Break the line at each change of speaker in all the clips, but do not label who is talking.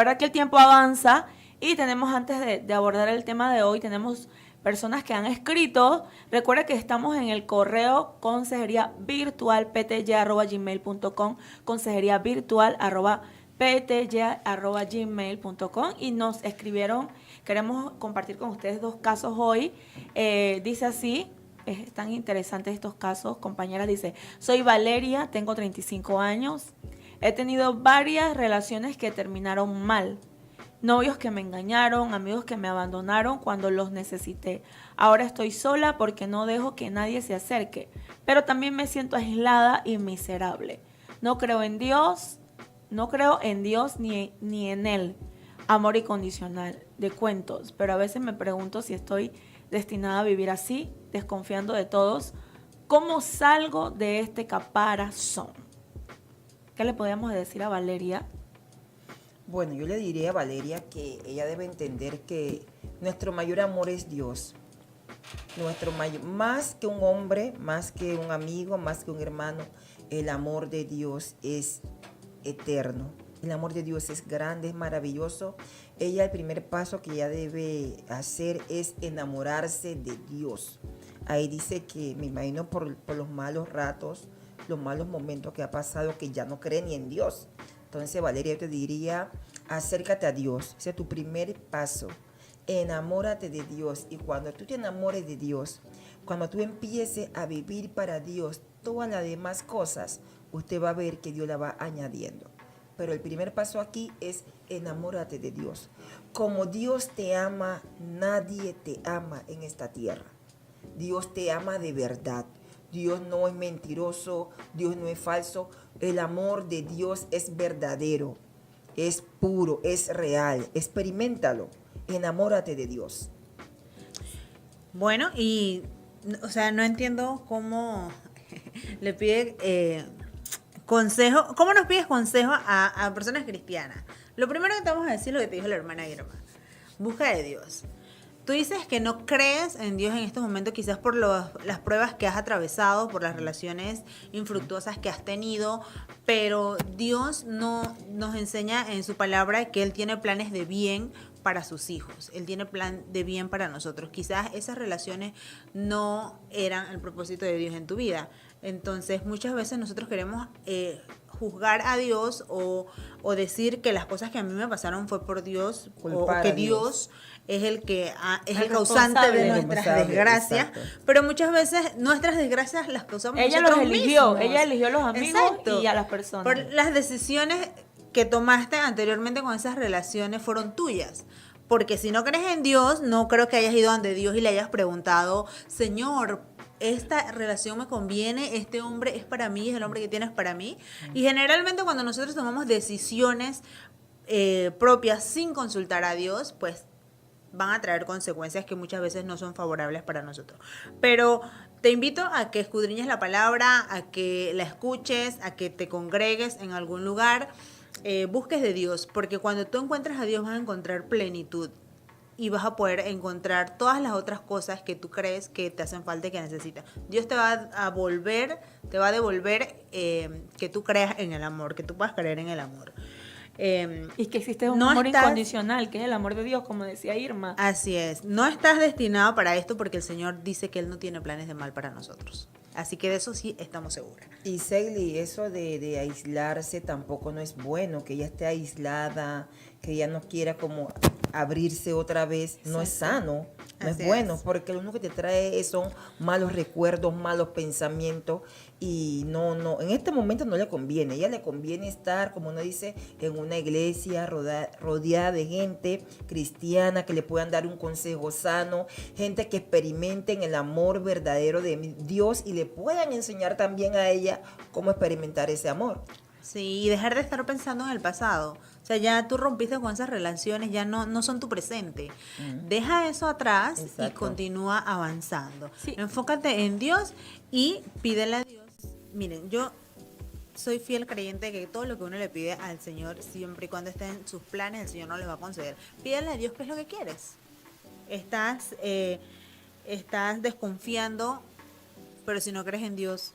verdad que el tiempo avanza y tenemos, antes de abordar el tema de hoy, tenemos personas que han escrito. Recuerda que estamos en el correo consejería virtual pty@gmail.com, consejería virtual pty@gmail.com, y nos escribieron. Queremos compartir con ustedes 2 casos hoy. Dice así, están interesantes estos casos, compañeras. Dice: soy Valeria, tengo 35 años. He tenido varias relaciones que terminaron mal. Novios que me engañaron, amigos que me abandonaron cuando los necesité. Ahora estoy sola porque no dejo que nadie se acerque, pero también me siento aislada y miserable. No creo en Dios, no creo en Dios ni en Él. Amor incondicional, de cuentos, pero a veces me pregunto si estoy destinada a vivir así, desconfiando de todos. ¿Cómo salgo de este caparazón? ¿Qué le podríamos decir a Valeria?
Bueno, yo le diría a Valeria que ella debe entender que nuestro mayor amor es Dios. Nuestro mayor, más que un hombre, más que un amigo, más que un hermano, el amor de Dios es eterno. El amor de Dios es grande, es maravilloso. Ella, el primer paso que ella debe hacer es enamorarse de Dios. Ahí dice que, me imagino por los malos ratos, los malos momentos que ha pasado, que ya no cree ni en Dios. Entonces, Valeria, yo te diría, acércate a Dios. Ese es tu primer paso. Enamórate de Dios. Y cuando tú te enamores de Dios, cuando tú empieces a vivir para Dios, todas las demás cosas, usted va a ver que Dios la va añadiendo. Pero el primer paso aquí es enamórate de Dios. Como Dios te ama, nadie te ama en esta tierra. Dios te ama de verdad. Dios no es mentiroso, Dios no es falso. El amor de Dios es verdadero, es puro, es real. Experiméntalo. Enamórate de Dios.
Bueno, y, o sea, no entiendo cómo le pide consejo, cómo nos pides consejo a personas cristianas. Lo primero que te vamos a decir es lo que te dijo la hermana Irma. Busca de Dios. Tú dices que no crees en Dios en estos momentos, quizás por las pruebas que has atravesado, por las relaciones infructuosas que has tenido, pero Dios no nos enseña en su palabra que Él tiene planes de bien para sus hijos. Él tiene plan de bien para nosotros. Quizás esas relaciones no eran el propósito de Dios en tu vida. Entonces, muchas veces nosotros queremos juzgar a Dios o decir que las cosas que a mí me pasaron fue por Dios, o que Dios es el que es el causante de nuestras desgracias, pero muchas veces nuestras desgracias las causamos nosotros mismos.
Ella eligió a los amigos. Exacto. Y a las personas.
Por las decisiones que tomaste anteriormente con esas relaciones fueron tuyas. Porque si no crees en Dios, no creo que hayas ido ante Dios y le hayas preguntado: Señor, esta relación me conviene, este hombre es para mí, es el hombre que tienes para mí. Y generalmente cuando nosotros tomamos decisiones propias sin consultar a Dios, pues van a traer consecuencias que muchas veces no son favorables para nosotros. Pero te invito a que escudriñes la palabra, a que la escuches, a que te congregues en algún lugar, busques de Dios, porque cuando tú encuentras a Dios vas a encontrar plenitud y vas a poder encontrar todas las otras cosas que tú crees que te hacen falta y que necesitas. Dios te va a devolver que tú creas en el amor, que tú puedas creer en el amor.
Y que existe un amor incondicional, que es el amor de Dios, como decía Irma.
Así es. No estás destinado para esto porque el Señor dice que Él no tiene planes de mal para nosotros. Así que de eso sí estamos seguras.
Y Seili, eso de aislarse tampoco no es bueno, que ella esté aislada, que ella no quiera como abrirse otra vez, no es sano, no es bueno, porque lo único que te trae son malos recuerdos, malos pensamientos, y no, en este momento no le conviene. A ella le conviene estar, como uno dice, en una iglesia rodeada de gente cristiana que le puedan dar un consejo sano, gente que experimenten el amor verdadero de Dios y le puedan enseñar también a ella cómo experimentar ese amor.
Sí, y dejar de estar pensando en el pasado. O sea, ya tú rompiste con esas relaciones, ya no son tu presente. Deja eso atrás. Exacto. Y continúa avanzando. Sí. Enfócate en Dios y pídele a Dios. Miren, yo soy fiel creyente de que todo lo que uno le pide al Señor, siempre y cuando esté en sus planes, el Señor no le va a conceder. Pídele a Dios qué es lo que quieres. Estás desconfiando, pero si no crees en Dios,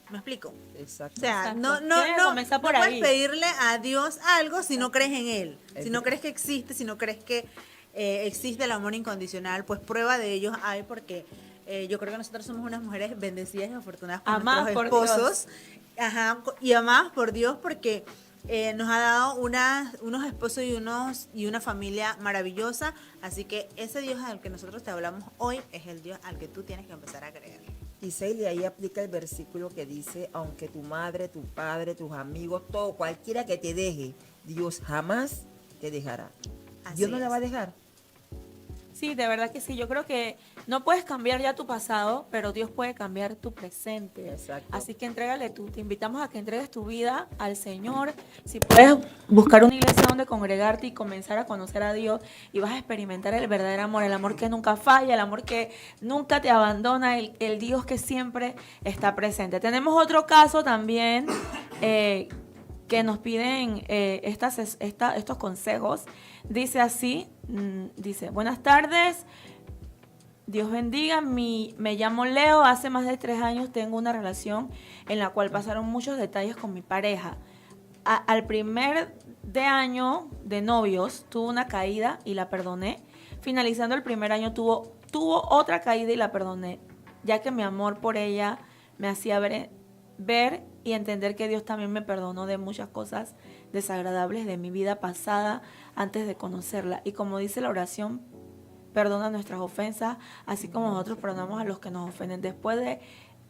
¿Me explico?
Exacto.
O sea,
Exacto.
no
Tienes que comenzar por
puedes
ahí.
pedirle a Dios algo si no crees en Él, si no
Exacto.
crees que existe, si no crees que existe el amor incondicional, pues prueba de ellos hay porque yo creo que nosotros somos unas mujeres bendecidas y afortunadas por
Amadas
nuestros
por
esposos, ajá, y amadas por Dios porque nos ha dado unos esposos y una familia maravillosa, así que ese Dios al que nosotros te hablamos hoy es el Dios al que tú tienes que empezar a creer.
Y Celia, ahí aplica el versículo que dice, aunque tu madre, tu padre, tus amigos, todo, cualquiera que te deje, Dios jamás te dejará.
Así
Dios no la
es.
va a dejar.
Sí, de verdad que sí. Yo creo que no puedes cambiar ya tu pasado, pero Dios puede cambiar tu presente.
Exacto.
Así que entrégale tú. Te invitamos a que entregues tu vida al Señor. Si puedes buscar una iglesia donde congregarte y comenzar a conocer a Dios y vas a experimentar el verdadero amor, el amor que nunca falla, el amor que nunca te abandona, el Dios que siempre está presente. Tenemos otro caso también que nos piden estos consejos. Dice así, dice, buenas tardes, Dios bendiga, me llamo Leo, hace más de 3 años tengo una relación en la cual pasaron muchos detalles con mi pareja. Al primer de año de novios tuvo una caída y la perdoné. Finalizando el primer año tuvo otra caída y la perdoné, ya que mi amor por ella me hacía ver y entender que Dios también me perdonó de muchas cosas desagradables de mi vida pasada antes de conocerla. Y como dice la oración, perdona nuestras ofensas, así como nosotros perdonamos a los que nos ofenden. Después de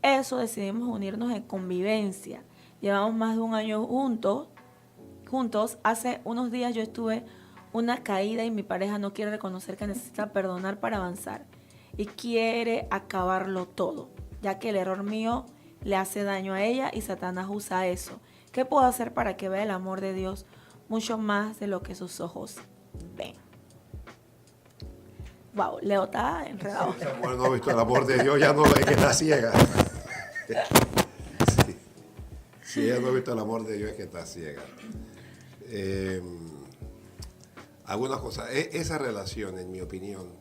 eso decidimos unirnos en convivencia. Llevamos más de 1 año juntos. Hace unos días yo tuve una caída y mi pareja no quiere reconocer que necesita perdonar para avanzar y quiere acabarlo todo, ya que el error mío le hace daño a ella y Satanás usa eso. ¿Qué puedo hacer para que vea el amor de Dios mucho más de lo que sus ojos ven? Wow, Leo está enredado.
Esa mujer no ha visto el amor de Dios, ya no ve que está ciega. Sí. Si ella no ha visto el amor de Dios, es que está ciega. Algunas cosas. Esa relación, en mi opinión,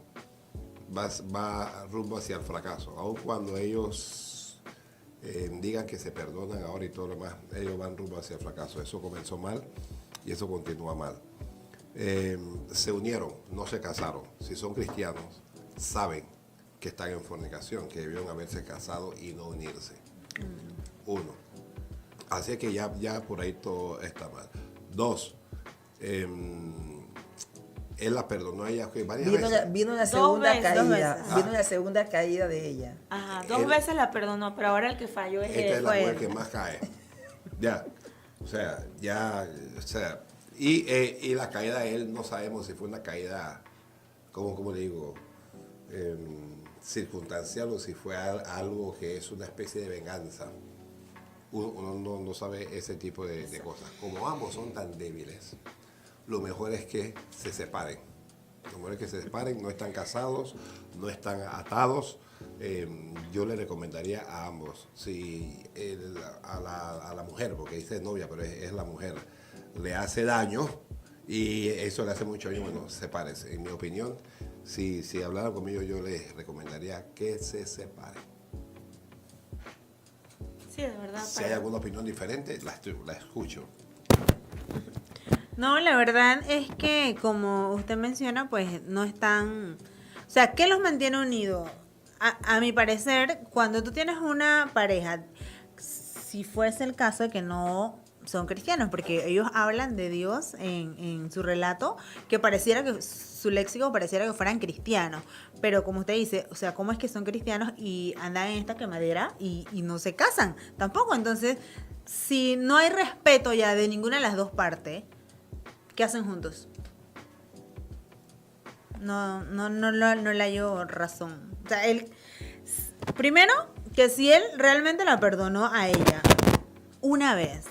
va rumbo hacia el fracaso. Aun cuando ellos digan que se perdonan ahora y todo lo demás, ellos van rumbo hacia el fracaso. Eso comenzó mal y eso continúa mal. Se unieron, no se casaron. Si son cristianos, saben que están en fornicación, que debieron haberse casado y no unirse. 1. Así que ya por ahí todo está mal. 2. Él la perdonó a ella varias veces.
Vino la segunda
veces,
dos
caída.
veces.
Vino la segunda caída de ella.
Ajá, 2
Él-
veces la perdonó, pero ahora el que falló es
Esta
él.
es la
fue
mujer
él.
que más cae. Ya. O sea, y la caída de él no sabemos si fue una caída, ¿cómo le digo? Circunstancial o si fue algo que es una especie de venganza. Uno no sabe ese tipo de cosas. Como ambos son tan débiles, lo mejor es que se separen. Lo mejor es que se separen, no están casados, no están atados. Yo le recomendaría a ambos, si a la mujer, porque dice novia, pero es la mujer, le hace daño y eso le hace mucho daño, bueno, sepárense. En mi opinión, si hablaran conmigo, yo les recomendaría que se separen.
Sí, de verdad.
Si hay alguna opinión diferente, la escucho.
No, la verdad es que como usted menciona, pues no están... O sea, ¿qué los mantiene unidos? A mi parecer, cuando tú tienes una pareja, si fuese el caso de que no son cristianos, porque ellos hablan de Dios en su relato, que pareciera que su léxico pareciera que fueran cristianos, pero como usted dice, o sea, ¿cómo es que son cristianos y andan en esta quemadera y no se casan? Tampoco, entonces, si no hay respeto ya de ninguna de las dos partes, ¿qué hacen juntos? No le hallo razón. O sea, él, primero, que si él realmente la perdonó a ella una vez,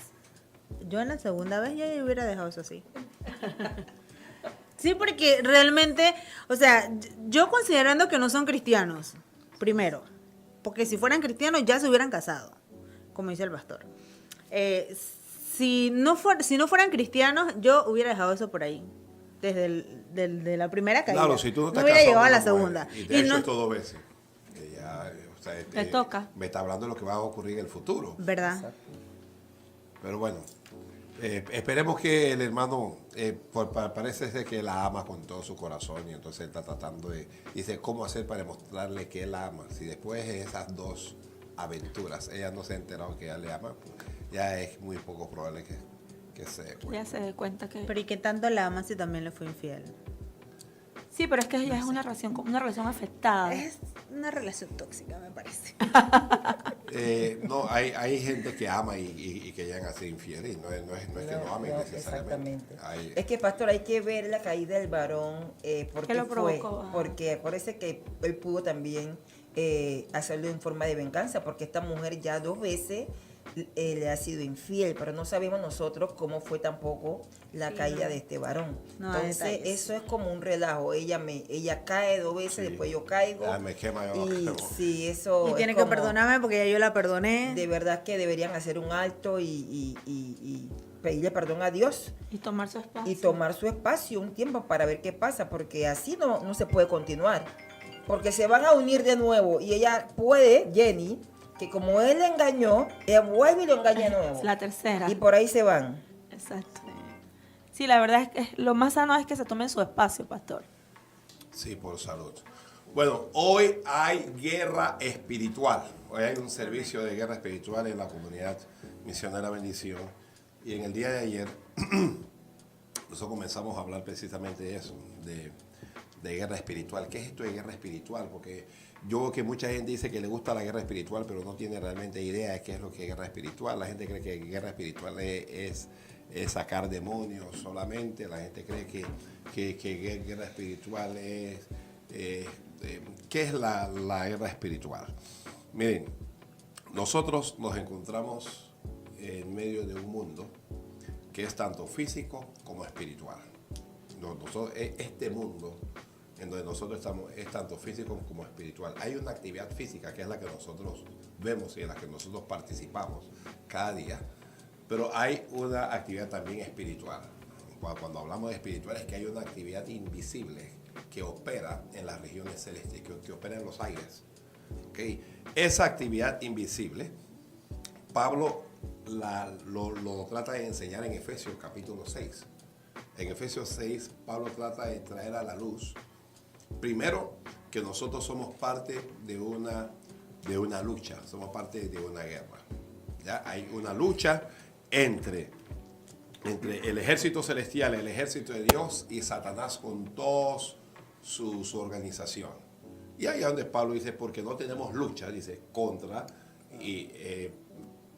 yo en la segunda vez ya hubiera dejado eso así. Sí, porque realmente, o sea, yo considerando que no son cristianos, primero, porque si fueran cristianos ya se hubieran casado, como dice el pastor. Si no fueran cristianos, yo hubiera dejado eso por ahí. Desde la primera caída.
Claro, si tú no estás
hubiera
casado
llegado a
con
la
una mujer
segunda.
y te ha
Y
hecho
no-
esto 2 veces, O sea,
Le toca.
me está hablando de lo que va a ocurrir en el futuro.
¿Verdad?
Exacto.
Pero bueno, esperemos que el hermano, parece ser que la ama con todo su corazón y entonces él está tratando de, dice, ¿cómo hacer para demostrarle que él la ama? Si después de esas dos aventuras ella no se ha enterado que ella le ama, pues, ya es muy poco probable que se dé cuenta.
Ya se dé cuenta que...
Pero ¿y qué tanto la ama si también le fue infiel?
Sí, pero es que ya es una relación afectada.
Es una relación tóxica, me parece.
No, hay gente que ama y que llegan a ser infieles y no es que no amen necesariamente.
Exactamente.
Hay-
Es que, pastor, hay que ver la caída del varón, por
¿Qué
qué
lo
fue.
provocó? Ajá.
Porque parece que él pudo también hacerlo en forma de venganza, porque esta mujer ya 2 veces le ha sido infiel, pero no sabemos nosotros cómo fue tampoco la
Sí,
caída
no.
de este varón.
No hay
Entonces,
detalles.
eso es como un relajo. Ella cae 2 veces,
Sí.
después yo caigo.
Ah, me quema, yo
Y
quemo.
sí, eso
Y
es
tiene que
como-
perdonarme porque ya yo la perdoné.
de verdad que deberían hacer un alto y pedirle perdón a Dios
Y tomar su espacio.
y tomar su espacio un tiempo para ver qué pasa, porque así no se puede continuar. Porque se van a unir de nuevo y ella puede, Jenny, que como él le engañó, ella vuelve y lo engaña de nuevo.
Es la tercera.
Y por ahí se van.
Exacto. Sí, la verdad es que lo más sano es que se tomen su espacio, pastor.
Sí, por salud. Bueno, hoy hay guerra espiritual. Hoy hay un servicio de guerra espiritual en la comunidad Misionera Bendición. Y en el día de ayer, nosotros comenzamos a hablar precisamente de eso, de guerra espiritual. ¿Qué es esto de guerra espiritual? Porque yo veo que mucha gente dice que le gusta la guerra espiritual, pero no tiene realmente idea de qué es lo que es guerra espiritual. La gente cree que guerra espiritual es sacar demonios solamente. La gente cree que guerra espiritual es... ¿qué es la guerra espiritual? Miren, nosotros nos encontramos en medio de un mundo que es tanto físico como espiritual. Este mundo en donde nosotros estamos es tanto físico como espiritual. Hay una actividad física que es la que nosotros vemos y en la que nosotros participamos cada día, pero hay una actividad también espiritual. Cuando hablamos de espiritual es que hay una actividad invisible que opera en las regiones celestes, que opera en los aires. ¿Okay? Esa actividad invisible, Pablo lo trata de enseñar en Efesios capítulo 6. En Efesios 6, Pablo trata de traer a la luz, primero, que nosotros somos parte de una lucha, somos parte de una guerra. ¿Ya? Hay una lucha entre el ejército celestial, el ejército de Dios y Satanás con toda su organización. Y ahí es donde Pablo dice, porque no tenemos lucha, dice, contra, y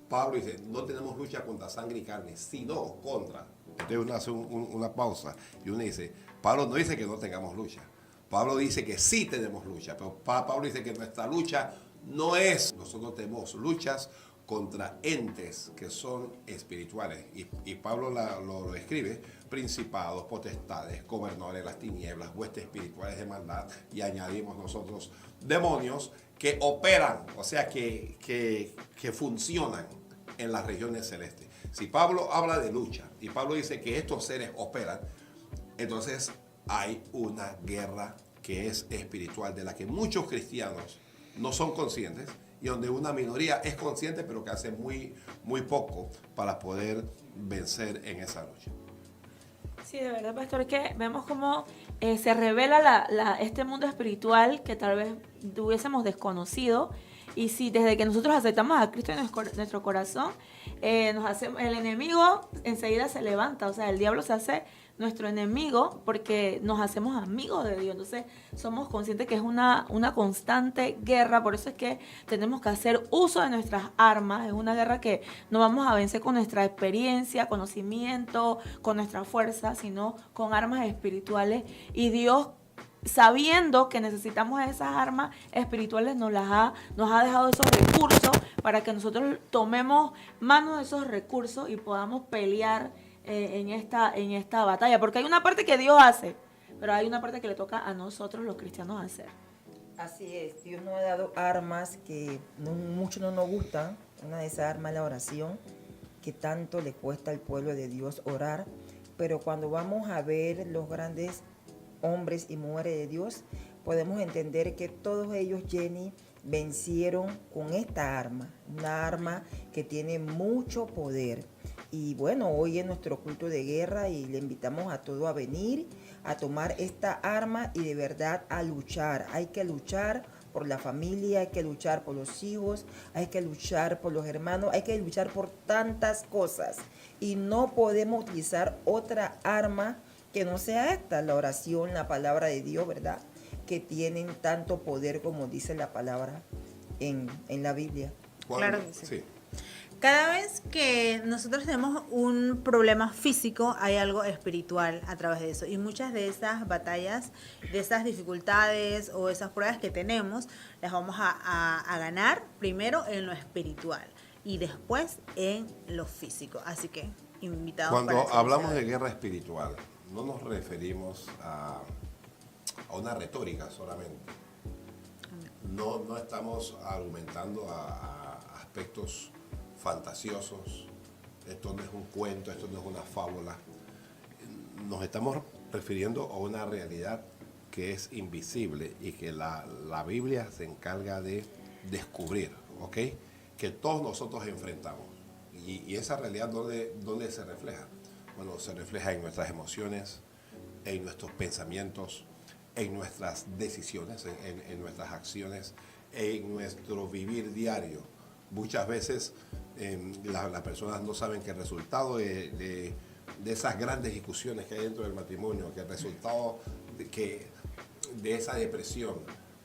Pablo dice, no tenemos lucha contra sangre y carne, sino contra. Entonces uno hace una pausa y uno dice, Pablo no dice que no tengamos lucha. Pablo dice que sí tenemos lucha, pero Pablo dice que nuestra lucha no es, nosotros tenemos luchas contra entes que son espirituales. Y Pablo lo escribe, principados, potestades, gobernadores de las tinieblas, huestes espirituales de maldad, y añadimos nosotros demonios que operan, o sea, que funcionan en las regiones celestes. Si Pablo habla de lucha y Pablo dice que estos seres operan, entonces hay una guerra que es espiritual, de la que muchos cristianos no son conscientes y donde una minoría es consciente, pero que hace muy, muy poco para poder vencer en esa lucha.
Sí, de verdad, pastor, es que vemos cómo se revela este mundo espiritual que tal vez hubiésemos desconocido. Y si desde que nosotros aceptamos a Cristo en nuestro corazón, el enemigo enseguida se levanta. O sea, el diablo se hace nuestro enemigo porque nos hacemos amigos de Dios. Entonces somos conscientes que es una constante guerra. Por eso es que tenemos que hacer uso de nuestras armas. Es una guerra que no vamos a vencer con nuestra experiencia, conocimiento, con nuestra fuerza, sino con armas espirituales. Y Dios, sabiendo que necesitamos esas armas espirituales, nos ha dejado esos recursos para que nosotros tomemos mano de esos recursos y podamos pelear en esta batalla. Porque hay una parte que Dios hace, pero hay una parte que le toca a nosotros los cristianos hacer.
Así es, Dios nos ha dado armas que muchos no nos gustan. Una de esas armas es la oración, que tanto le cuesta al pueblo de Dios orar. Pero cuando vamos a ver los grandes hombres y mujeres de Dios, podemos entender que todos ellos, Jenny, vencieron con esta arma, una arma que tiene mucho poder. Y bueno, hoy es nuestro culto de guerra y le invitamos a todos a venir, a tomar esta arma y de verdad a luchar. Hay que luchar por la familia, hay que luchar por los hijos, hay que luchar por los hermanos, hay que luchar por tantas cosas. Y no podemos utilizar otra arma que no sea esta, la oración, la palabra de Dios, ¿verdad? Que tienen tanto poder como dice la palabra en la Biblia.
Claro que sí.
Sí.
Cada vez que nosotros tenemos un problema físico, hay algo espiritual a través de eso. Y muchas de esas batallas, de esas dificultades o esas pruebas que tenemos, las vamos a ganar primero en lo espiritual y después en lo físico. Así que, invitados
Cuando
para ese
hablamos de
episodio.
guerra espiritual, no nos referimos a una retórica solamente. No estamos argumentando a aspectos fantasiosos. Esto no es un cuento, esto no es una fábula. Nos estamos refiriendo a una realidad que es invisible y que la Biblia se encarga de descubrir, ¿ok? Que todos nosotros enfrentamos. Y esa realidad, ¿dónde se refleja? Bueno, se refleja en nuestras emociones, en nuestros pensamientos, en nuestras decisiones, en nuestras acciones, en nuestro vivir diario. Muchas veces las personas no saben que el resultado de esas grandes discusiones que hay dentro del matrimonio, que el resultado de esa depresión,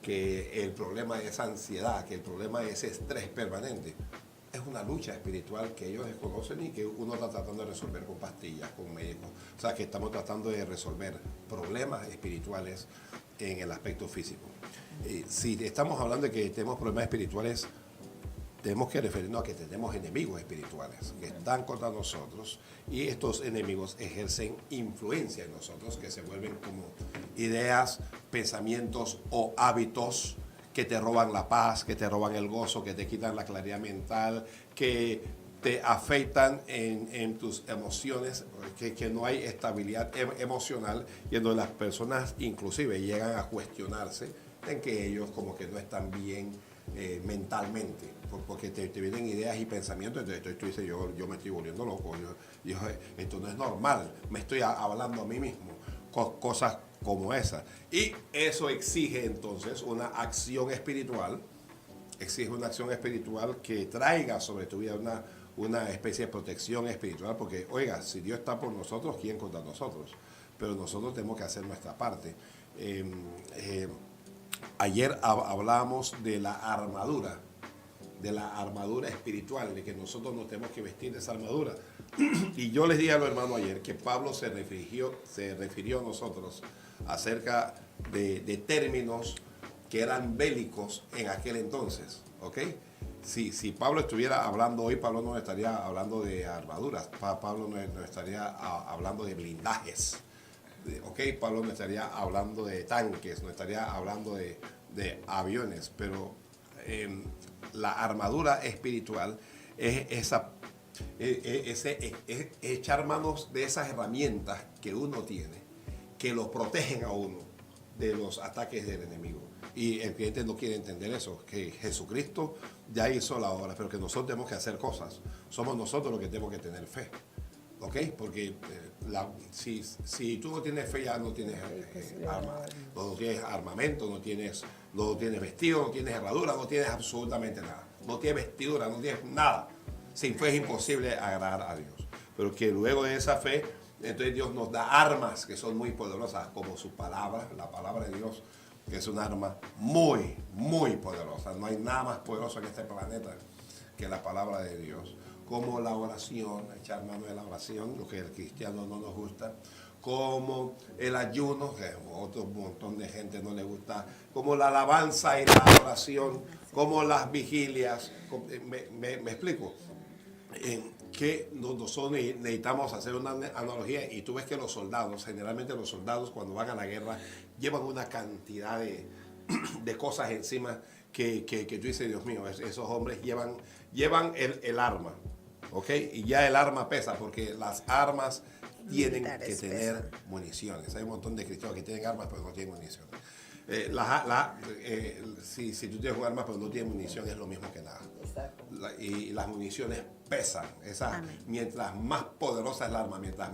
que el problema de esa ansiedad, que el problema de ese estrés permanente, es una lucha espiritual que ellos desconocen y que uno está tratando de resolver con pastillas, con médicos. O sea, que estamos tratando de resolver problemas espirituales en el aspecto físico. Si estamos hablando de que tenemos problemas espirituales, tenemos que referirnos a que tenemos enemigos espirituales que están contra nosotros y estos enemigos ejercen influencia en nosotros, que se vuelven como ideas, pensamientos o hábitos que te roban la paz, que te roban el gozo, que te quitan la claridad mental, que te afectan en tus emociones, que no hay estabilidad emocional y en donde las personas inclusive llegan a cuestionarse en que ellos como que no están bien mentalmente, porque te vienen ideas y pensamientos, entonces tú dices, yo me estoy volviendo loco, esto no es normal, me estoy hablando a mí mismo, cosas como esas. Y eso exige entonces una acción espiritual, que traiga sobre tu vida una especie de protección espiritual, porque oiga, si Dios está por nosotros, ¿quién contra nosotros? Pero nosotros tenemos que hacer nuestra parte. Ayer hablábamos de la armadura espiritual, de que nosotros nos tenemos que vestir de esa armadura. Y yo les dije a los hermanos ayer que Pablo se refirió a nosotros acerca de términos que eran bélicos en aquel entonces, ¿ok? Si Pablo estuviera hablando hoy, Pablo no estaría hablando de armaduras, Pablo no estaría hablando de blindajes. Ok, Pablo no estaría hablando de tanques, no estaría hablando de aviones, pero la armadura espiritual es echar manos de esas herramientas que uno tiene, que lo protegen a uno de los ataques del enemigo. Y el cliente no quiere entender eso, que Jesucristo ya hizo la obra, pero que nosotros tenemos que hacer cosas. Somos nosotros los que tenemos que tener fe. ¿Ok? Porque si tú no tienes fe, ya no tienes no tienes armamento, no tienes vestido, no tienes herradura, no tienes absolutamente nada. No tienes vestidura, no tienes nada. Sin fe es imposible agradar a Dios. Pero que luego de esa fe, entonces Dios nos da armas que son muy poderosas, como su palabra, la palabra de Dios, que es un arma muy, muy poderosa. No hay nada más poderoso en este planeta que la palabra de Dios. Como la oración, echar mano de la oración, lo que el cristiano no nos gusta, como el ayuno, que a otro montón de gente no le gusta, como la alabanza y la oración, como las vigilias. ¿Me explico? Que nosotros necesitamos hacer una analogía, y tú ves que los soldados, generalmente los soldados cuando van a la guerra, llevan una cantidad de cosas encima que tú dices, Dios mío, esos hombres llevan el arma. ¿Ok? Y ya el arma pesa, porque las armas tienen que tener municiones. Hay un montón de cristianos que tienen armas, pero no tienen municiones. Si tú tienes un arma pero no tienes munición, es lo mismo que nada.
Exacto.
Y las municiones pesan.
Amén.
Mientras más poderosa es el arma, mientras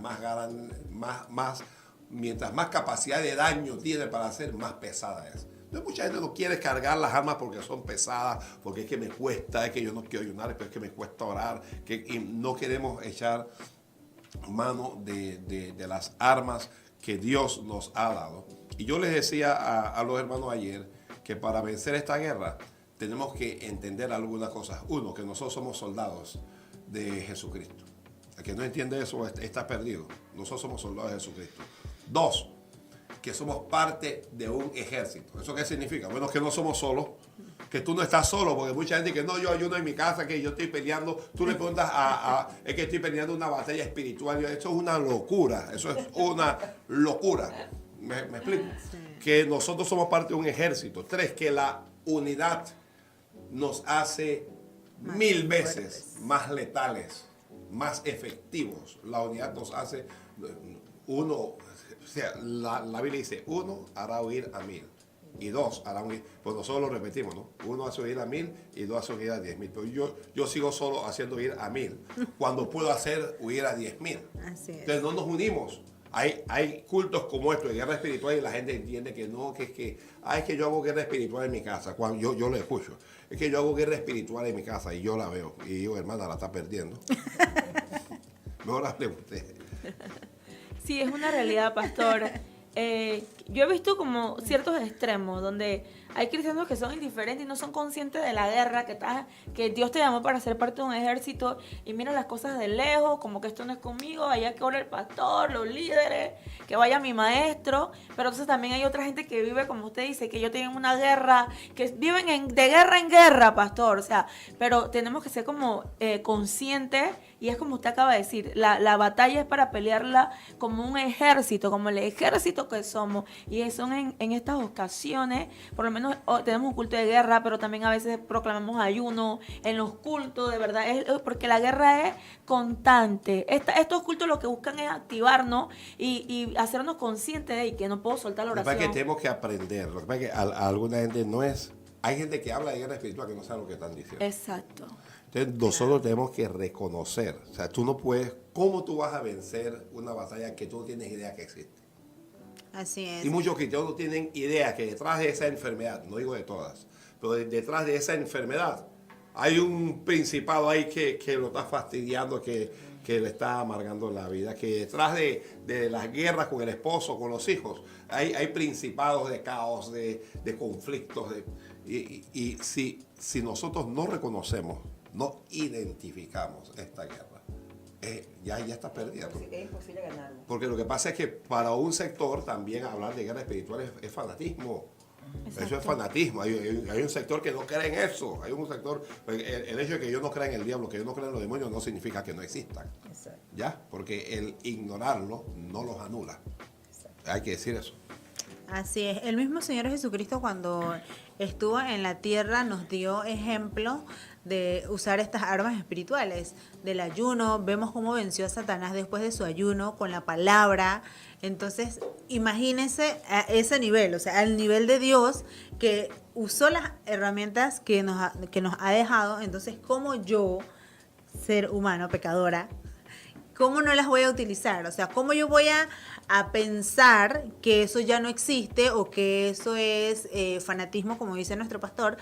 más capacidad de daño tiene para hacer, más pesada es. Entonces, mucha gente no quiere cargar las armas porque son pesadas, porque es que me cuesta, es que yo no quiero ayunar, pero es que me cuesta orar, y no queremos echar mano de las armas que Dios nos ha dado. Y yo les decía a los hermanos ayer que para vencer esta guerra tenemos que entender algunas cosas. Uno, que nosotros somos soldados de Jesucristo. El que no entiende eso está perdido. Nosotros somos soldados de Jesucristo. Dos, que somos parte de un ejército. ¿Eso qué significa? Bueno, que no somos solos, que tú no estás solo, porque mucha gente que no, yo ayuno en mi casa, que yo estoy peleando, tú le preguntas es que estoy peleando una batalla espiritual. Eso es una locura, eso es una locura. ¿Me explico?
Sí.
Que nosotros somos parte de un ejército. Tres, que la unidad nos hace
Más
1000 veces
fuertes.
más letales, más efectivos. La unidad nos hace uno, o sea, la Biblia dice, uno hará huir a 1000 y dos harán huir, pues nosotros lo repetimos, ¿no? Uno hace huir a 1000 y dos hace huir a 10.000, pero yo sigo solo haciendo huir a 1000 cuando puedo hacer huir a 10.000.
Así es.
Entonces no nos unimos. Hay cultos como estos de guerra espiritual y la gente entiende que no, es que yo hago guerra espiritual en mi casa. Cuando yo lo escucho. Es que yo hago guerra espiritual en mi casa y yo la veo. Y digo, hermana, la está perdiendo. Mejor hable usted.
Sí, es una realidad, pastor. Yo he visto como ciertos extremos donde hay cristianos que son indiferentes y no son conscientes de la guerra, que Dios te llamó para ser parte de un ejército y miran las cosas de lejos, como que esto no es conmigo, allá que ore el pastor, los líderes, que vaya mi maestro. Pero entonces también hay otra gente que vive, como usted dice, que ellos tienen una guerra, que viven de guerra en guerra, pastor. O sea, pero tenemos que ser como conscientes, y es como usted acaba de decir, la batalla es para pelearla como un ejército, como el ejército que somos. Y son en estas ocasiones, por lo menos tenemos un culto de guerra, pero también a veces proclamamos ayuno en los cultos, de verdad, porque la guerra es constante. Estos cultos lo que buscan es activarnos y hacernos conscientes de que no puedo soltar la
Lo que pasa es que
oración.
tenemos que aprender. Lo que pasa es que a alguna gente no es... Hay gente que habla de guerra espiritual que no sabe lo que están diciendo.
Exacto.
Entonces nosotros tenemos que reconocer. O sea, tú no puedes... ¿Cómo tú vas a vencer una batalla que tú no tienes idea que existe?
Así es.
Y muchos cristianos no tienen idea que detrás de esa enfermedad, no digo de todas, pero detrás de esa enfermedad hay un principado ahí que lo está fastidiando, que le está amargando la vida, que detrás de las guerras con el esposo, con los hijos, hay principados de caos, de conflictos. Y si nosotros no reconocemos, no identificamos esta guerra, ya está perdida.
Es imposible ganarlo.
Porque lo que pasa es que para un sector también hablar de guerra espiritual es fanatismo. Eso es
Exacto.
fanatismo. Hay un sector que no cree en eso. Hay un sector. El hecho de que yo no crea en el diablo, que yo no crea en los demonios, no significa que no existan.
Exacto.
¿Ya? Porque el ignorarlo no los anula. Hay que decir eso.
Así es. El mismo Señor Jesucristo, cuando estuvo en la tierra, nos dio ejemplo de usar estas armas espirituales, del ayuno. Vemos cómo venció a Satanás después de su ayuno con la palabra. Entonces, imagínense a ese nivel, o sea, al nivel de Dios, que usó las herramientas que nos ha dejado. Entonces, ¿cómo yo, ser humano, pecadora, cómo no las voy a utilizar? O sea, ¿cómo yo voy a pensar que eso ya no existe o que eso es fanatismo, como dice nuestro pastor?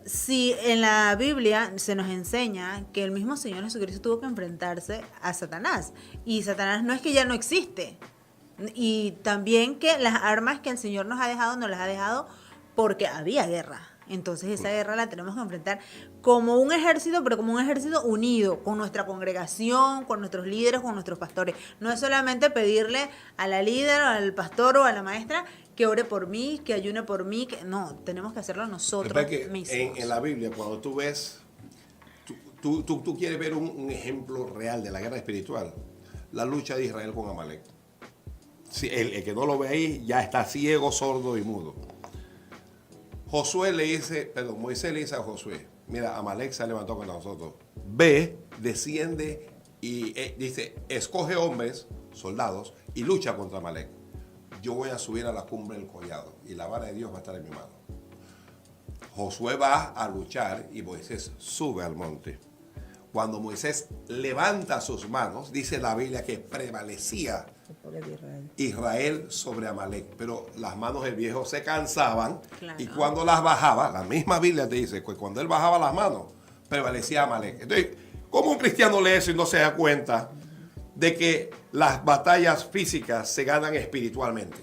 Si en la Biblia se nos enseña que el mismo Señor Jesucristo tuvo que enfrentarse a Satanás, y Satanás no es que ya no existe, y también que las armas que el Señor nos ha dejado, nos las ha dejado porque había guerra. Entonces esa guerra la tenemos que enfrentar como un ejército, pero como un ejército unido, con nuestra congregación, con nuestros líderes, con nuestros pastores. No es solamente pedirle a la líder, al pastor o a la maestra que ore por mí, que ayune por mí. No, tenemos que hacerlo nosotros
Lo que pasa es que
mismos.
en la Biblia, cuando tú ves, tú quieres ver un ejemplo real de la guerra espiritual, la lucha de Israel con Amalek. Sí, el que no lo ve ahí ya está ciego, sordo y mudo. Moisés le dice a Josué, mira, Amalek se ha levantado contra nosotros. Ve, desciende y dice, escoge hombres, soldados, y lucha contra Amalek. yo voy a subir a la cumbre del collado y la vara de Dios va a estar en mi mano. Josué va a luchar y Moisés sube al monte. Cuando Moisés levanta sus manos, dice la Biblia que prevalecía
El pueblo de Israel.
Israel sobre Amalek, pero las manos del viejo se cansaban,
Claro.
y cuando las bajaba, la misma Biblia te dice que cuando él bajaba las manos, prevalecía Amalek. Entonces, ¿cómo un cristiano lee eso y no se da cuenta de que las batallas físicas se ganan espiritualmente?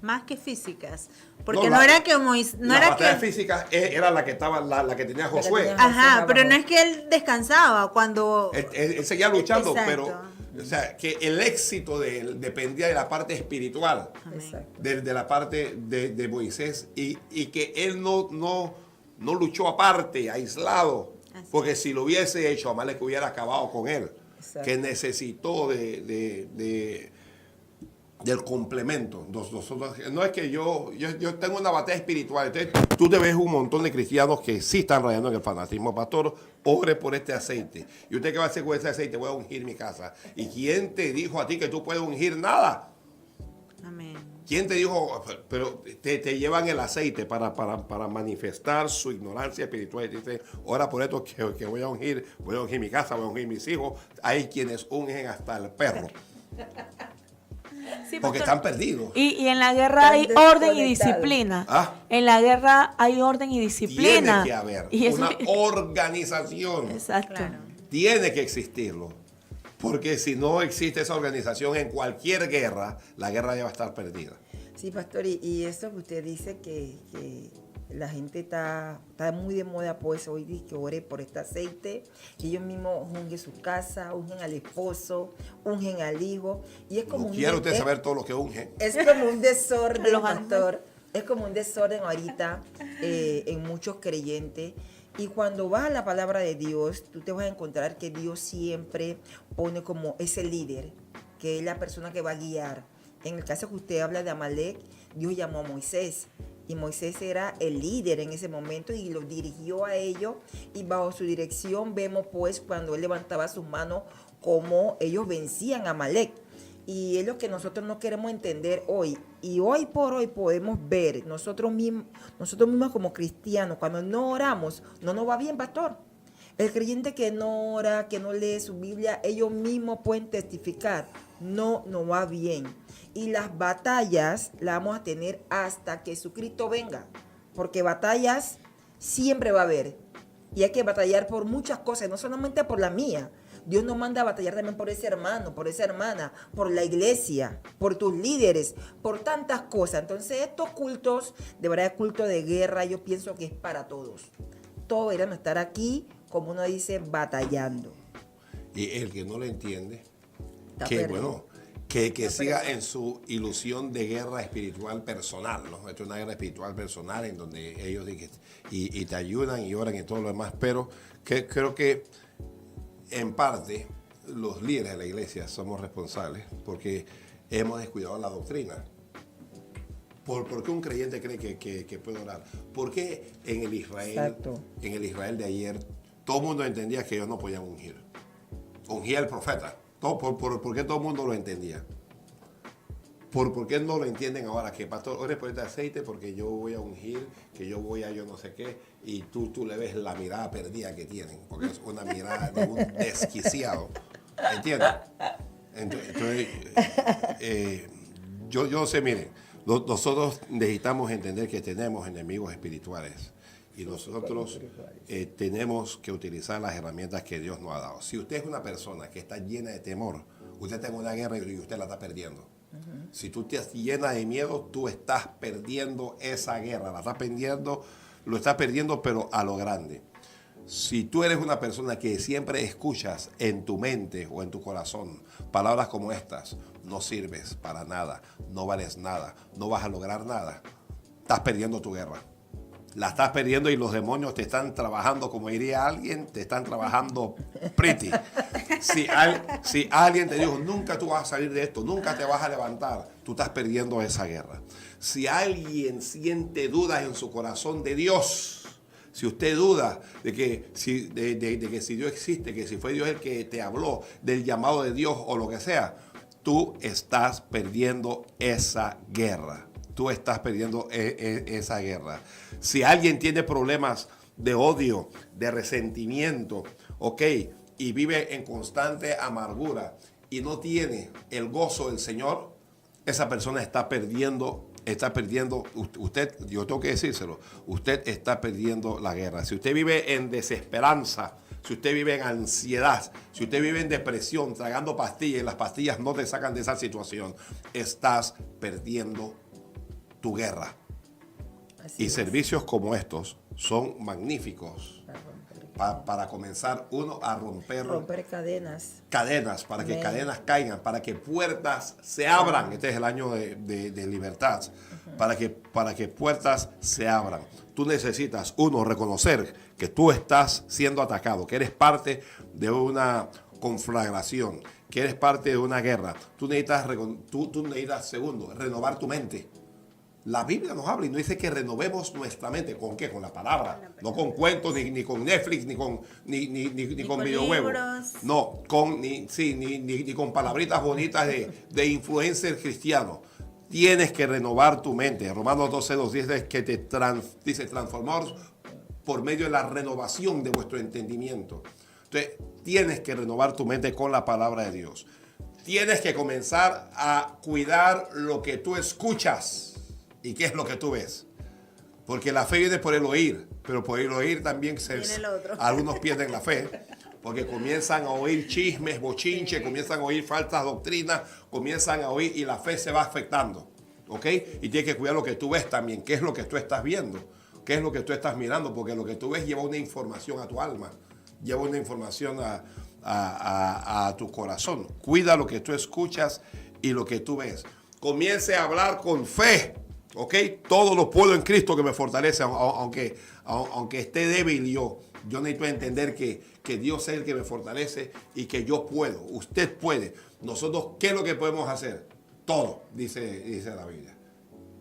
Más que físicas. Porque
No,
no, era que Moisés... No
las
era
batallas
que...
físicas era la que estaba, la que tenía Josué.
tenía-
Ajá,
Abajo.
pero no es que él descansaba cuando...
Él seguía luchando,
Exacto.
pero o sea, que el éxito de él dependía de la parte espiritual.
Amén.
Exacto.
De la parte de Moisés, y que él no luchó aparte, aislado,
Así.
porque si lo hubiese hecho, Amalek hubiera acabado con él,
Exacto.
que necesitó del complemento. Nosotros, no es que yo tengo una batalla espiritual. Entonces, tú te ves un montón de cristianos que sí están rayando en el fanatismo. Pastor, ore por este aceite. ¿Y usted qué va a hacer con ese aceite? Voy a ungir mi casa. ¿Y quién te dijo a ti que tú puedes ungir nada?
Amén.
¿Quién te dijo? Pero te llevan el aceite para manifestar su ignorancia espiritual. Y dice, ora por esto que voy a ungir mi casa, voy a ungir mis hijos. Hay quienes ungen hasta el perro,
Sí,
porque
pastor.
están perdidos.
Y en la guerra hay
Están
orden y
desconectados.
disciplina.
Ah.
En la guerra hay orden y
Tiene
disciplina.
que haber
Y eso-
una organización.
Exacto.
Claro.
Tiene que existirlo. Porque si no existe esa organización en cualquier guerra, la guerra ya va a estar perdida.
Sí, pastor, y eso que usted dice que la gente está muy de moda, pues hoy dice que ore por este aceite, y ellos mismos ungen su casa, ungen al esposo, ungen al hijo, y es como
No quiere usted
es-
saber todo lo que unge.
Es como un desorden,
Los
pastor. Es como un desorden ahorita en muchos creyentes. Y cuando vas a la palabra de Dios, tú te vas a encontrar que Dios siempre pone como ese líder, que es la persona que va a guiar. En el caso que usted habla de Amalek, Dios llamó a Moisés. Y Moisés era el líder en ese momento y los dirigió a ellos. Y bajo su dirección vemos pues cuando él levantaba sus manos cómo ellos vencían a Amalek. Y es lo que nosotros no queremos entender hoy. Y hoy por hoy podemos ver nosotros mismos como cristianos, cuando no oramos, no nos va bien, pastor. El creyente que no ora, que no lee su Biblia, ellos mismos pueden testificar, no nos va bien. Y las batallas las vamos a tener hasta que Jesucristo venga. Porque batallas siempre va a haber. Y hay que batallar por muchas cosas, no solamente por la mía. Dios nos manda a batallar también por ese hermano, por esa hermana, por la iglesia, por tus líderes, por tantas cosas. Entonces estos cultos, de verdad el culto de guerra, yo pienso que es para todos. Todos deberían estar aquí, como uno dice, batallando.
Y el que no lo entiende,
Está
que
perdido.
bueno, que siga en su ilusión de guerra espiritual personal, ¿no? Esto es una guerra espiritual personal en donde ellos y te ayudan y oran y todo lo demás, pero creo que en parte los líderes de la iglesia somos responsables porque hemos descuidado la doctrina. ¿Por qué un creyente cree que puede orar? ¿Por qué en el
Exacto.
Israel de ayer todo el mundo entendía que ellos no podían ungir? Ungía al profeta. ¿Por qué todo el mundo lo entendía? ¿Por qué no lo entienden ahora? Que pastor, ore por este aceite porque yo voy a ungir, que yo voy a yo no sé qué, y tú le ves la mirada perdida que tienen, porque es una mirada de un desquiciado. ¿Entiendes? Entonces, yo sé, miren, nosotros necesitamos entender que tenemos enemigos espirituales. Y nosotros tenemos que utilizar las herramientas que Dios nos ha dado. Si usted es una persona que está llena de temor, usted está en una guerra y usted la está perdiendo. Si tú estás llena de miedo, tú estás perdiendo esa guerra. Lo estás perdiendo, pero a lo grande. Si tú eres una persona que siempre escuchas en tu mente o en tu corazón palabras como estas, no sirves para nada, no vales nada, no vas a lograr nada, estás perdiendo tu guerra. La estás perdiendo y los demonios te están trabajando, como diría alguien, te están trabajando pretty. Si alguien te dijo, nunca tú vas a salir de esto, nunca te vas a levantar, tú estás perdiendo esa guerra. Si alguien siente dudas en su corazón de Dios, si usted duda de que si Dios existe, que si fue Dios el que te habló del llamado de Dios o lo que sea, tú estás perdiendo esa guerra. Tú estás perdiendo esa guerra. Si alguien tiene problemas de odio, de resentimiento, ok, y vive en constante amargura y no tiene el gozo del Señor, esa persona está perdiendo, usted, yo tengo que decírselo, usted está perdiendo la guerra. Si usted vive en desesperanza, si usted vive en ansiedad, si usted vive en depresión, tragando pastillas y las pastillas no te sacan de esa situación, estás perdiendo tu guerra.
Así
Y
es.
servicios como estos son magníficos para comenzar uno a
Romper cadenas.
cadenas, para que
Amén.
cadenas caigan, para que puertas se abran. Este es el año de libertad. Para que puertas se abran. Tú necesitas, uno, reconocer que tú estás siendo atacado, que eres parte de una conflagración, que eres parte de una guerra. Tú necesitas, segundo, renovar tu mente. La Biblia nos habla y nos dice que renovemos nuestra mente. ¿Con qué? Con la palabra. No con cuentos, ni con Netflix, ni con
con
videojuegos.
libros.
No, ni con palabritas bonitas de influencer cristiano. Tienes que renovar tu mente. Romanos 12:2 dice que dice transformaros por medio de la renovación de vuestro entendimiento. Entonces, tienes que renovar tu mente con la palabra de Dios. Tienes que comenzar a cuidar lo que tú escuchas. ¿Y qué es lo que tú ves? Porque la fe viene por el oír, pero por el oír también
Viene el otro.
algunos pierden la fe, porque comienzan a oír chismes, bochinche, comienzan a oír falsas doctrinas, comienzan a oír y la fe se va afectando, ¿ok? Y tienes que cuidar lo que tú ves también, qué es lo que tú estás viendo, qué es lo que tú estás mirando, porque lo que tú ves lleva una información a tu alma, lleva una información a tu corazón. Cuida lo que tú escuchas y lo que tú ves. Comience a hablar con fe. ¿Ok? Todo lo puedo en Cristo que me fortalece, aunque esté débil yo necesito entender que Dios es el que me fortalece y que yo puedo. Usted puede. Nosotros, ¿qué es lo que podemos hacer? Todo, dice la Biblia.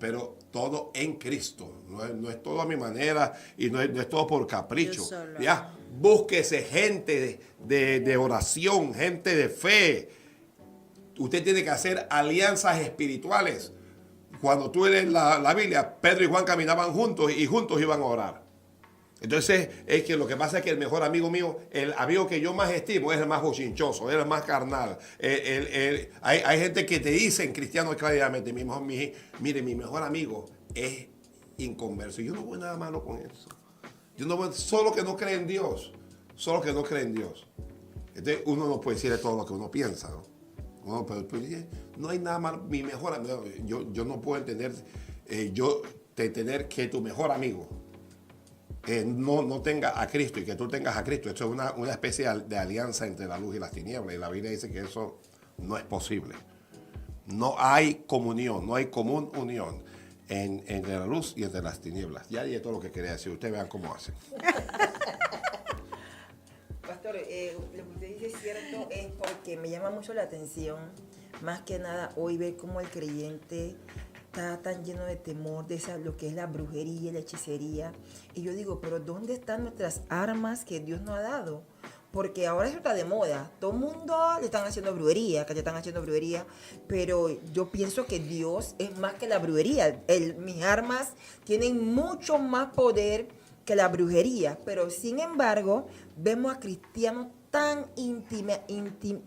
Pero todo en Cristo. No es todo a mi manera y no es todo por capricho. ¿Ya? Búsquese gente de oración, gente de fe. Usted tiene que hacer alianzas espirituales. Cuando tú lees la Biblia, Pedro y Juan caminaban juntos y juntos iban a orar. Entonces, es que lo que pasa es que el mejor amigo mío, el amigo que yo más estimo, es el más bochinchoso, es el más carnal. Hay gente que te dicen, cristianos, claramente, mire, mi mejor amigo es inconverso. Yo no veo nada malo con eso. Yo no veo, solo que no cree en Dios. Solo que no cree en Dios. Entonces, uno no puede decirle todo lo que uno piensa, ¿no? No, pero no hay nada malo. Mi mejor amigo, yo no puedo entender, tener que tu mejor amigo no tenga a Cristo y que tú tengas a Cristo. Esto es una especie de alianza entre la luz y las tinieblas. Y la Biblia dice que eso no es posible. No hay comunión, no hay común unión entre la luz y entre las tinieblas. Ya dije todo lo que quería decir. Ustedes vean cómo hacen.
Pastor, lo que usted dice es cierto, es porque me llama mucho la atención, más que nada hoy ver cómo el creyente está tan lleno de temor de lo que es la brujería y la hechicería. Y yo digo, pero ¿dónde están nuestras armas que Dios nos ha dado? Porque ahora eso está de moda. Todo el mundo le están haciendo brujería, pero yo pienso que Dios es más que la brujería. Mis armas tienen mucho más poder que la brujería, pero sin embargo vemos a cristianos tan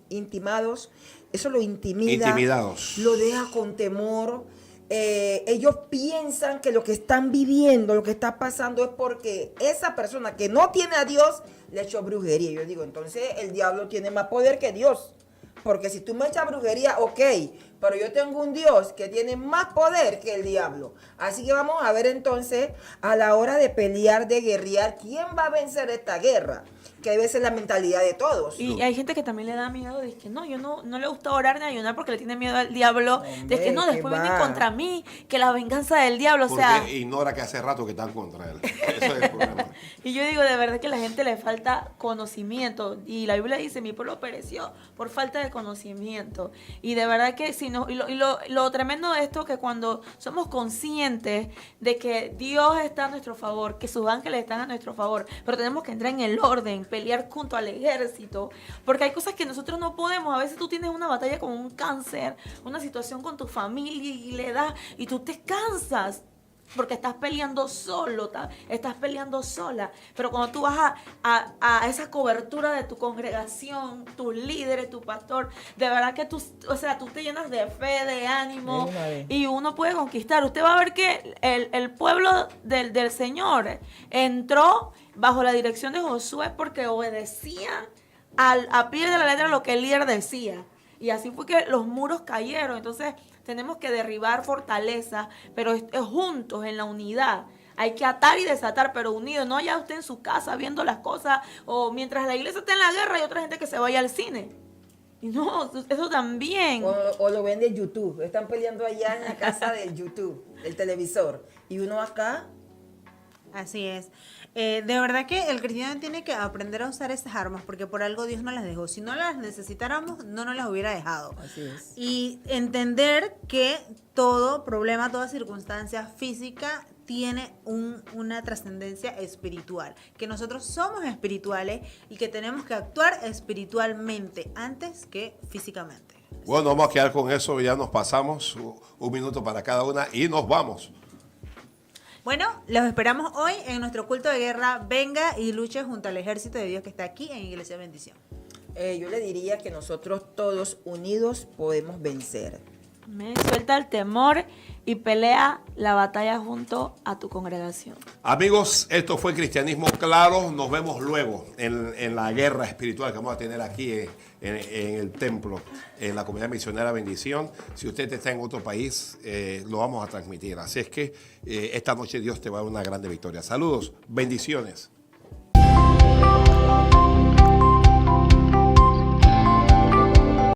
intimados, eso lo intimida,
Intimidados.
lo deja con temor. Ellos piensan que lo que están viviendo, lo que está pasando es porque esa persona que no tiene a Dios le echó brujería. Yo digo, entonces el diablo tiene más poder que Dios. Porque si tú me echas brujería, ok, pero yo tengo un Dios que tiene más poder que el diablo. Así que vamos a ver entonces, a la hora de pelear, de guerrear, ¿quién va a vencer esta guerra? Que debe ser la mentalidad de todos.
Y hay gente que también le da miedo, dice que no, yo no le gusta orar ni ayunar porque le tiene miedo al diablo.
Hombre,
De que no,
¿qué
después
va?
vienen contra mí, que la venganza del diablo, o
Porque
sea...
ignora que hace rato que están contra él. Eso es el problema.
Y yo digo, de verdad que a la gente le falta conocimiento. Y la Biblia dice, mi pueblo pereció por falta de conocimiento. Y de verdad que si no, lo tremendo de esto que cuando somos conscientes de que Dios está a nuestro favor, que sus ángeles están a nuestro favor, pero tenemos que entrar en el orden, pelear junto al ejército, porque hay cosas que nosotros no podemos. A veces tú tienes una batalla con un cáncer, una situación con tu familia y le das, y tú te cansas. Porque estás peleando solo, estás peleando sola. Pero cuando tú vas a esa cobertura de tu congregación, tus líderes, tu pastor, de verdad que tú te llenas de fe, de ánimo, y uno puede conquistar. Usted va a ver que el pueblo del Señor entró bajo la dirección de Josué porque obedecían a pie de la letra lo que el líder decía. Y así fue que los muros cayeron. Entonces tenemos que derribar fortaleza, pero es juntos, en la unidad. Hay que atar y desatar, pero unidos. No ya usted en su casa viendo las cosas, o mientras la iglesia está en la guerra hay otra gente que se vaya al cine. Y no, eso también.
O lo ven de YouTube. Están peleando allá en la casa del YouTube, el televisor. Y uno acá.
Así es. De verdad que el cristiano tiene que aprender a usar esas armas, porque por algo Dios nos las dejó. Si no las necesitáramos, no nos las hubiera dejado.
Así es.
Y entender que todo problema, toda circunstancia física tiene una trascendencia espiritual, que nosotros somos espirituales y que tenemos que actuar espiritualmente antes que físicamente.
Bueno, vamos a quedar con eso, ya nos pasamos un minuto para cada una y nos vamos.
Bueno, los esperamos hoy en nuestro culto de guerra. Venga y luche junto al ejército de Dios que está aquí en Iglesia Bendición.
Yo le diría que nosotros todos unidos podemos vencer.
Suelta el temor y pelea la batalla junto a tu congregación.
Amigos, esto fue Cristianismo Claro. Nos vemos luego en la guerra espiritual que vamos a tener aquí en el templo, en la comunidad misionera Bendición. Si usted está en otro país, lo vamos a transmitir. Así es que esta noche Dios te va a dar una grande victoria. Saludos, bendiciones.